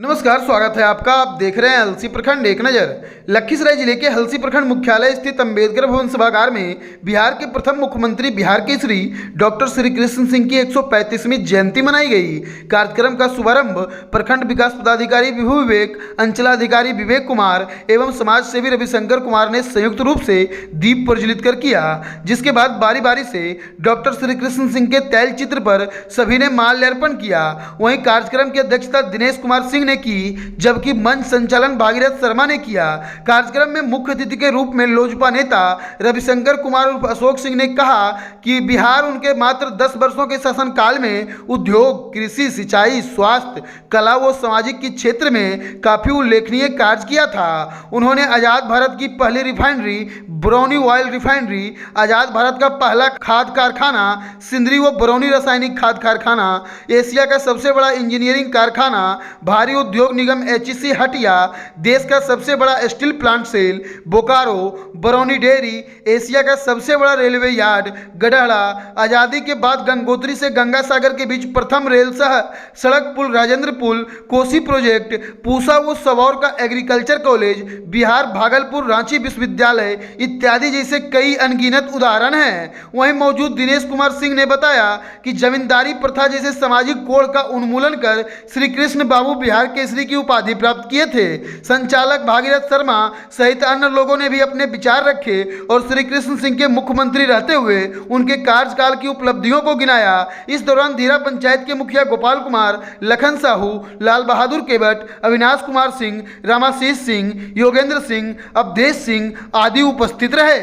नमस्कार, स्वागत है आपका। आप देख रहे हैं हलसी प्रखंड एक नज़र। लखीसराय जिले के हलसी प्रखंड मुख्यालय स्थित अंबेडकर भवन सभागार में बिहार के प्रथम मुख्यमंत्री बिहार केसरी डॉक्टर श्री कृष्ण सिंह की 135वीं जयंती मनाई गई। कार्यक्रम का शुभारंभ प्रखंड विकास पदाधिकारी विभू विवेक, अंचलाधिकारी विवेक कुमार एवं समाज सेवी रविशंकर कुमार ने संयुक्त रूप से दीप प्रज्वलित कर किया, जिसके बाद बारी बारी से डॉक्टर श्री कृष्ण सिंह के तैल चित्र पर सभी ने माल्यार्पण किया। वहीं कार्यक्रम की अध्यक्षता दिनेश कुमार सिंह की, जबकि मंच संचालन भागीरथ शर्मा ने किया। कार्यक्रम में मुख्य अतिथि के रूप में लोजपा नेता रविशंकर कुमार उर्फ अशोक सिंह ने कहा कि बिहार उनके मात्र 10 वर्षों के शासनकाल में उद्योग, कृषि, सिंचाई, स्वास्थ्य, कला व सामाजिक के क्षेत्र में काफी उल्लेखनीय कार्य किया था। उन्होंने आजाद भारत की पहली रिफाइनरी बरौनी ऑयल रिफाइनरी, आजाद भारत का पहला खाद कारखाना सिंदरी व बरौनी रासायनिक खाद कारखाना, एशिया का सबसे बड़ा इंजीनियरिंग कारखाना भारी उद्योग निगम HEC हटिया, देश का सबसे बड़ा steel plant SAIL Bokaro, Barauni dairy, Asia का सबसे बड़ा रेलवे यार्ड गढ़ड़ा, आज़ादी के बाद गंगोत्री से गंगा सागर के बीच प्रथम रेल सड़क पुल राजेंद्र पुल, कोसी प्रोजेक्ट, पूसा व सबौर का एग्रीकल्चर कॉलेज, बिहार भागलपुर रांची विश्वविद्यालय इत्यादि जैसे कई अनगिनत उदाहरण हैं। वहीं मौजूद दिनेश कुमार सिंह ने बताया कि जमींदारी प्रथा जैसे सामाजिक कोड़ का उन्मूलन कर श्री कृष्ण बाबू बिहार केसरी की उपाधि प्राप्त किए थे। संचालक भागीरथ शर्मा सहित अन्य लोगों ने भी अपने विचार रखे और श्री कृष्ण सिंह के मुख्यमंत्री रहते हुए उनके कार्यकाल की उपलब्धियों को गिनाया। इस दौरान धीरा पंचायत के मुखिया गोपाल कुमार, लखन साहू, लाल बहादुर केवट, अविनाश कुमार सिंह, रामाशीष सिंह, योगेंद्र सिंह, अवधेश सिंह आदि उपस्थित रहे।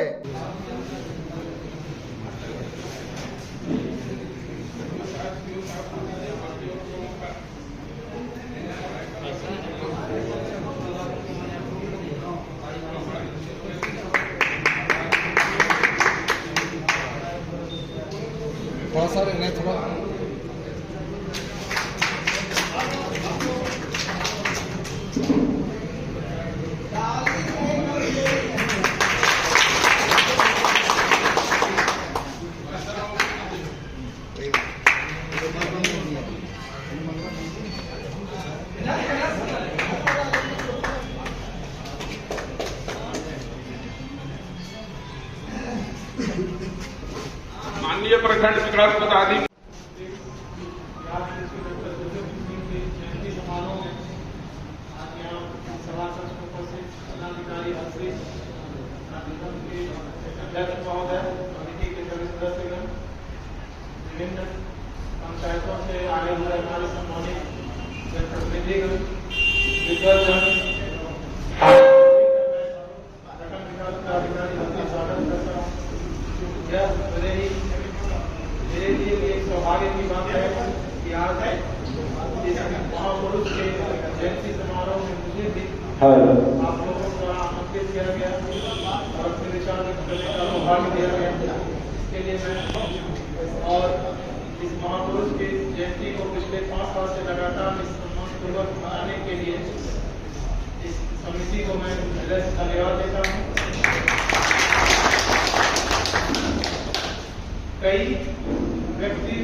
बहुत सारे नहीं थोड़ा माननीय प्रखंड विकास पदाधिकारी विभिन्न पंचायतों से आए हुए हमारे सम्मानित जनप्रतिनिधिगण, विद्वजन, मेरे लिए एक सौभाग्य की बात है कि आज इस महापुरुष के जयंती समारोह में मुझे भी आप लोगों द्वारा आमंत्रित किया गया और अपने विचार व्यक्त करने का सौभाग्य दिया गया। इसके लिए मैं और इस महापुरुष की जयंती को पिछले 5 साल से लगातार इस सम्मानपूर्वक मनाने के लिए इस समिति को मैं हृदय से धन्यवाद देता हूँ। कई व्यक्ति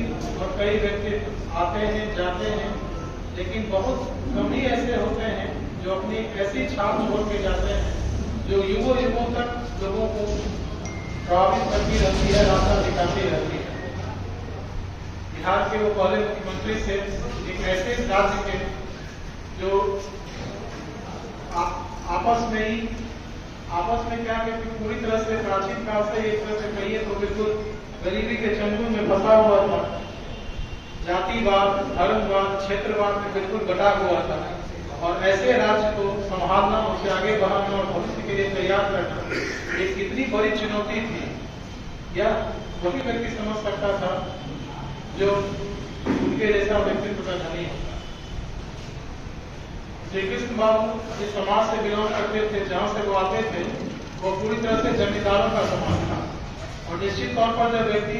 आते हैं, जाते हैं, लेकिन बहुत कम ही ऐसे होते हैं जो अपनी ऐसी छाप छोड़ के जाते हैं जो युगों तक लोगों को प्रभावित करती रहती है, रास्ता दिखाती रहती है। बिहार के वो पहले मुख्यमंत्री से एक ऐसे राज्य के जो आपस में क्या कहते पूरी तरह से प्राचीन काल से एक तरह से कहिए तो बिल्कुल गरीबी के चंगुल में फंसा हुआ था, जातिवाद, धर्मवाद, क्षेत्रवाद में बिल्कुल बटा हुआ था और ऐसे राज्य को संभालना, उसे आगे बढ़ाना और भविष्य के लिए तैयार करना ये कितनी बड़ी चुनौती थी, यह वही व्यक्ति समझ सकता था जो उनके जैसा व्यक्तित्व का धनी होता। श्री कृष्ण बाबू जिस समाज से बिलोंग करते थे, जहाँ से वो आते थे, वो पूरी तरह से जमींदारों का समाज था और निश्चित तौर पर जब व्यक्ति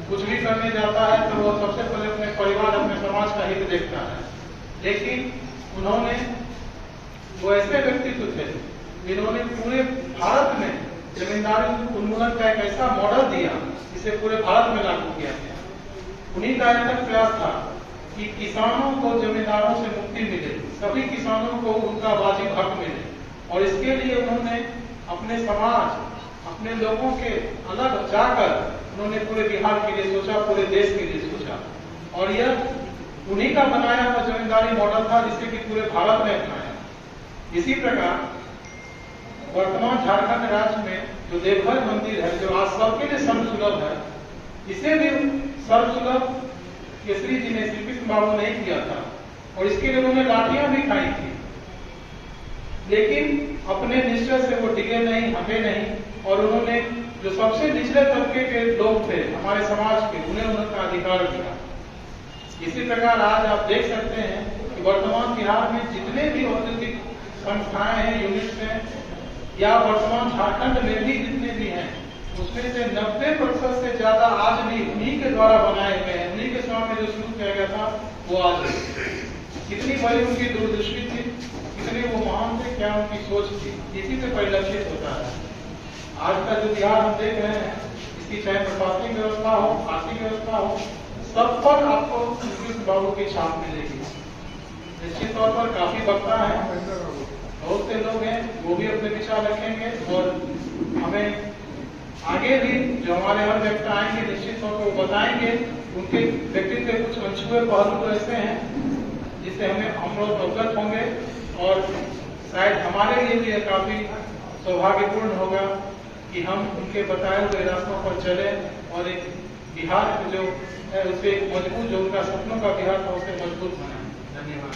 कुछ भी करने जाता है तो वो सबसे पहले अपने परिवार, अपने समाज का हित देखता है। लेकिन उन्होंने वो ऐसे व्यक्तित्व थे जिन्होंने पूरे भारत में जमींदारी उन्मूलन का एक ऐसा मॉडल दिया जिसे पूरे भारत में लागू किया गया। उन्हीं का एक प्रयास था कि किसानों को जमींदारों से मुक्ति मिले, सभी किसानों को उनका वाजिब हक मिले। और इसके लिए उन्होंने अपने समाज, अपने लोगों के अलग जाकर उन्होंने पूरे बिहार के लिए सोचा, पूरे देश के लिए सोचा। और यह उन्हीं का बनाया हुआ जमींदारी मॉडल था जिसे कि पूरे भारत ने अपनाया। इसी प्रकार वर्तमान झारखंड राज्य में जो देवघर मंदिर है, जो आज सबके लिए सर्वसुलभ है, इसे भी सर्वसुलभ केसरी जी ने, श्री कृष्ण बाबू ने किया था। और इसके लिए उन्होंने लाठियां भी खाई थी, लेकिन अपने निश्चय से वो डिगे नहीं, हटे नहीं। और उन्होंने जो सबसे निचले तबके के लोग थे हमारे समाज के, उन्हें उनका अधिकार दिया। इसी प्रकार आज आप देख सकते हैं कि वर्तमान बिहार में जितने भी औद्योगिक संस्थाएं हैं, यूनिट्स हैं, या वर्तमान झारखंड में भी जितने भी हैं, उसमें से 90% से ज्यादा आज भी उन्हीं के द्वारा बनाए गए हैं। उन्हीं के समय में जो शुरू किया गया था वो आज कितनी बड़ी उनकी दूरदृष्टि थी, कितने वो महान थे, क्या उनकी सोच थी, इसी से परिलक्षित होता है। आज का जो बिहार हम देख रहे हैं, इसकी चाहे प्रशासनिक व्यवस्था हो, आर्थिक व्यवस्था हो, सब पर आपको कृष्ण बाबू की छाप मिलेगी। निश्चित तौर पर काफी वक्ता है, बहुत से लोग हैं, वो भी अपने विचार रखेंगे। और हमें आगे भी जो हमारे हर व्यक्ति आएंगे, निश्चित तौर पर वो बताएंगे। उनके व्यक्तित्व के कुछ अनछुए पहलू तो ऐसे हैं जिससे हम लोग अवगत होंगे। और शायद हमारे लिए भी यह काफी सौभाग्यपूर्ण होगा कि हम उनके बताए हुए रास्तों पर चले और एक बिहार जो है उसे मजबूत, जो उनका सपनों का बिहार था, उसे मजबूत बनाए। धन्यवाद।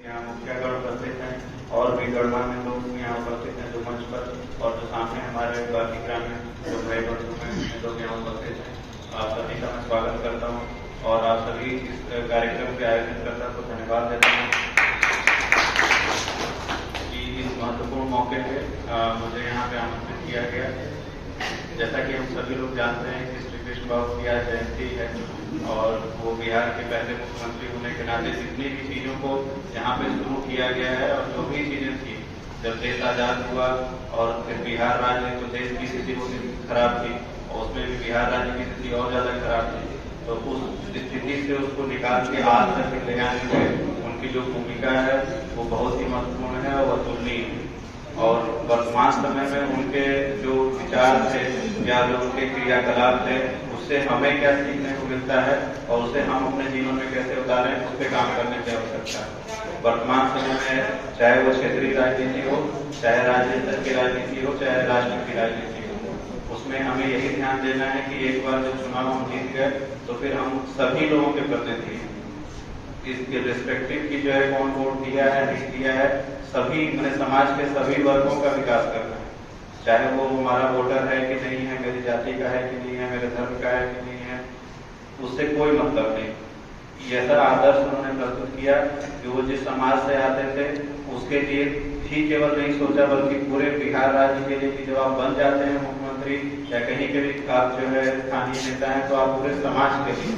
यहाँ मुखियागढ़ उपस्थित हैं और भी गणमान्य लोग यहाँ उपस्थित हैं जो मंच पर, और जो सामने हमारे बाकी ग्रामीण जो भाई बंधु हैं लोग यहाँ उपस्थित हैं। आप सभी का मैं स्वागत करता हूँ और आप सभी इस कार्यक्रम के आयोजनकर्ता को धन्यवाद देता हूँ कि इस महत्वपूर्ण मौके पे मुझे यहाँ पे आमंत्रित किया गया। जैसा कि हम सभी लोग जानते हैं कि श्री कृष्ण बाबू की आज जयंती है और वो बिहार के पहले मुख्यमंत्री होने के नाते जितनी भी चीज़ों को यहाँ पे शुरू किया गया है और जो भी चीज़ें थी, जब देश आज़ाद हुआ और फिर बिहार राज्य तो देश की स्थिति बहुत खराब थी और उसमें भी बिहार राज्य की स्थिति और ज़्यादा खराब थी, तो उस स्थिति से उसको निकाल के आज तक ले आने में उनकी जो भूमिका है वो बहुत ही महत्वपूर्ण है और अतुलनीय है। और वर्तमान समय में उनके जो विचार थे या जो उनके क्रियाकलाप थे, उससे हमें क्या सीखने को मिलता है और उसे हम अपने जीवन में कैसे उतारें, उस पर काम करने की आवश्यकता है। वर्तमान समय में चाहे वो क्षेत्रीय राजनीति हो, चाहे राज्य स्तर की राजनीति हो, चाहे राष्ट्र की राजनीति हो, उसमें हमें यही ध्यान देना है कि एक बार जब चुनाव हम जीत गए तो फिर हम सभी लोगों के प्रतिनिधि हैं, इसके रिस्पेक्टिव की जो है कौन वोट दिया है नहीं दिया है, सभी अपने समाज के सभी वर्गों का विकास करना है। चाहे वो हमारा वोटर है कि नहीं है, मेरी जाति का है कि नहीं है, मेरे धर्म का है कि नहीं है, उससे कोई मतलब नहीं। ऐसा आदर्श उन्होंने प्रस्तुत किया कि वो जिस समाज से आते थे उसके लिए ही केवल नहीं सोचा, बल्कि पूरे बिहार राज्य के लिए कि जब आप बन जाते हैं मुख्यमंत्री या कहीं के भी आप जो है स्थानीय नेता हैं, तो आप पूरे समाज के लिए,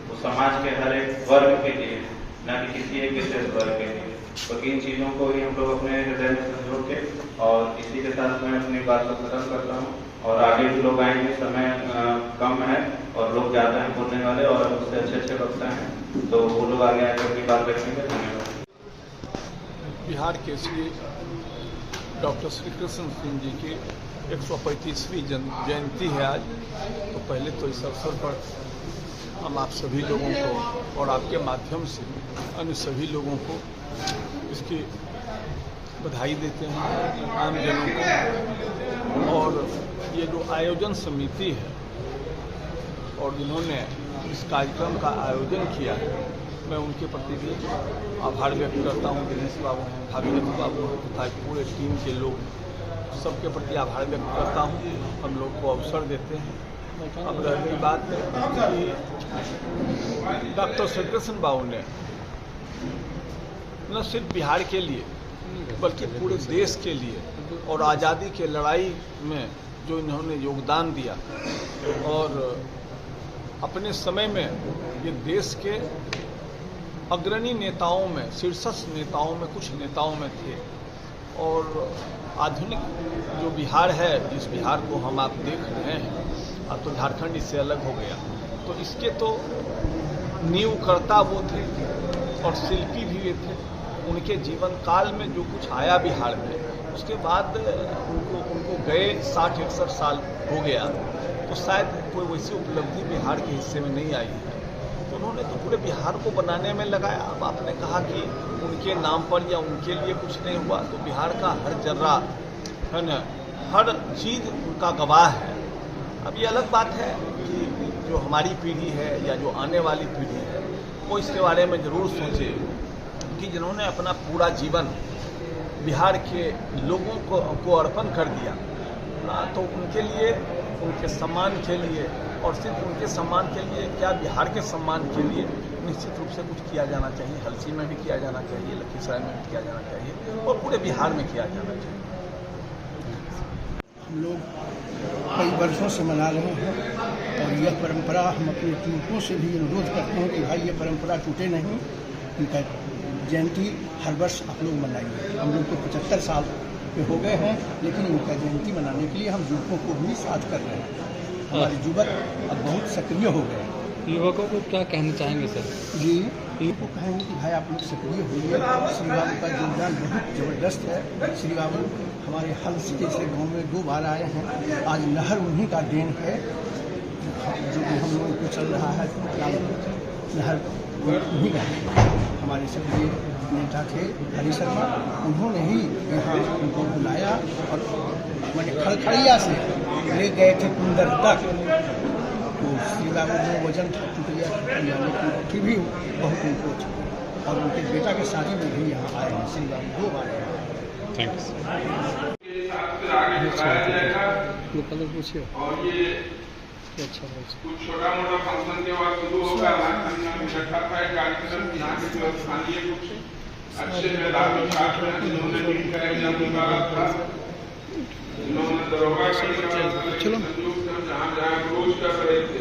तो समाज के हर एक वर्ग के लिए, न कि किसी एक विशेष वर्ग के लिए। तो इन चीज़ों को ही हम लोग अपने हृदय में संजो के, और इसी के साथ मैं अपनी बात को खत्म करता हूँ। और आगे भी लोग आएंगे, समय कम है और लोग ज़्यादा हैं बोलने वाले और उससे अच्छे वक्ता हैं, तो वो लोग आगे आकर अपनी बात रखेंगे। धन्यवाद। बिहार केसरी डॉक्टर श्री कृष्ण सिंह जी की 135वीं जयंती है आज। तो पहले तो इस अवसर पर हम आप सभी लोगों को और आपके माध्यम से अन्य सभी लोगों को इसकी बधाई देते हैं, आमजनों को। और ये जो आयोजन समिति है और जिन्होंने इस कार्यक्रम का आयोजन किया है, मैं उनके प्रति भी आभार व्यक्त करता हूँ। दिनेश बाबू हैं, भागीरथ बाबू हैं तथा पूरे टीम के लोग, सबके प्रति आभार व्यक्त करता हूँ। हम लोग को अवसर देते हैं। अब रही बात कि डॉक्टर श्री कृष्ण बाबू ने न सिर्फ बिहार के लिए बल्कि पूरे देश के लिए और आज़ादी के लड़ाई में जो इन्होंने योगदान दिया, और अपने समय में ये देश के अग्रणी नेताओं में, शीर्षस्थ नेताओं में, कुछ नेताओं में थे। और आधुनिक जो बिहार है, जिस बिहार को हम आप देख रहे हैं, अब तो झारखंड इससे अलग हो गया, तो इसके तो नींवकर्ता वो थे और शिल्पी भी वे थे। उनके जीवन काल में जो कुछ आया बिहार में, उसके बाद उनको गए 60-61 साल हो गया, तो शायद कोई वैसी उपलब्धि बिहार के हिस्से में नहीं आई है। तो उन्होंने तो पूरे बिहार को बनाने में लगाया। अब आपने कहा कि उनके नाम पर या उनके लिए कुछ नहीं हुआ, तो बिहार का हर जर्रा है न, हर चीज़ उनका गवाह है। अब ये अलग बात है कि जो हमारी पीढ़ी है या जो आने वाली पीढ़ी है वो इसके बारे में ज़रूर सोचे कि जिन्होंने अपना पूरा जीवन बिहार के लोगों को अर्पण कर दिया, तो उनके लिए, उनके सम्मान के लिए, और सिर्फ उनके सम्मान के लिए क्या, बिहार के सम्मान के लिए निश्चित रूप से कुछ किया जाना चाहिए। हलसी में भी किया जाना चाहिए, लखीसराय में भी किया जाना चाहिए, और पूरे बिहार में किया जाना चाहिए। हम लोग कई वर्षों से मना रहे हैं और यह परंपरा हम अपने टीमों से भी अनुरोध करते हैं कि भाई ये परंपरा टूटे नहीं। इनका जयंती हर वर्ष आप लोग मनाइए। हम लोग तो 75 साल के हो गए हैं, लेकिन इनका जयंती मनाने के लिए हम युवकों को भी साथ कर रहे हैं। हमारे युवक अब बहुत सक्रिय हो गए हैं। युवकों को क्या कहना चाहेंगे सर? जी, इनको कहेंगे कि भाई आप लोग सक्रिय होइए। श्री बाबू का योगदान बहुत ज़बरदस्त है। श्री बाबू हमारे हल्सी जैसे गांव में 2 बार आए हैं। आज नहर उन्हीं का देन है, जो कि हम लोगों को चल रहा है नहर उन्हीं का है। हमारे सक्रिय नेता थे हरी शर्मा, उन्होंने ही यहाँ उनको बुलाया और मैंने खड़खड़िया से ले गए थे कुंदर तक। तो श्री बाबू जो वजन था टूट गया, लेकिन फिर भी बहुत उनको था। और उनके बेटा के शादी में भी यहाँ आए हैं श्री बाबू 2 बार आए हैं। पूछिए। और ये अच्छा, कुछ छोटा मोटा फंक्शन के बाद शुरू होगा। रखा था एक कार्यक्रम, यहाँ के जो स्थानीय कुछ अच्छे मेधावी छात्र हैं जिन्होंने नीट का एग्जाम निकाला था, जिन्होंने दरोगा का निकाला था, संयुक्त जहाँ रोज कर रहे थे,